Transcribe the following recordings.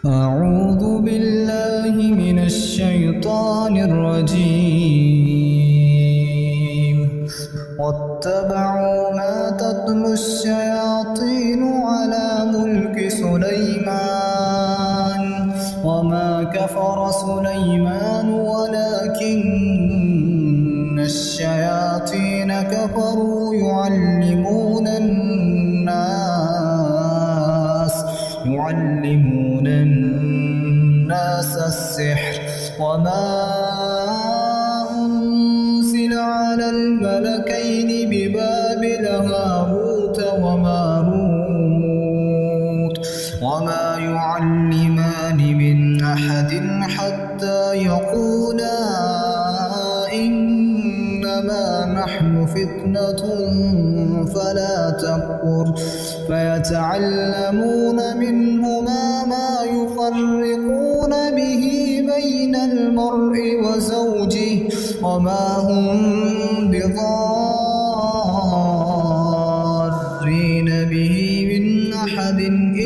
أعوذ بالله من الشيطان الرجيم. واتبعوا ما تتلو الشياطين على ملك سليمان وما كفر سليمان ولكن الشياطين كفروا يعلمون الناس السحر وما أنزل على الملكين ببابل هاروت وماروت وما يعلمان من أحد حتى يقولا إنما نحن فتنة فلا تكفر فيتعلمون منهما ما يفرقون به بين المرء وزوجه وما هم بضارين به من أحد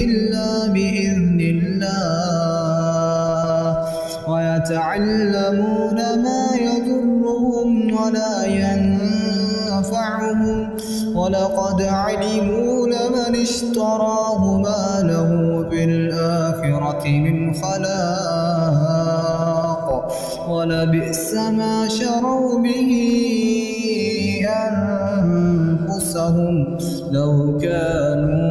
إلا بإذن الله ويتعلمون ما يضرهم ولا ينفعهم ولقد علموا لمن اشتراه ما له في الآخرة من خلاق ولبئس ما شروا به أنفسهم لو كانوا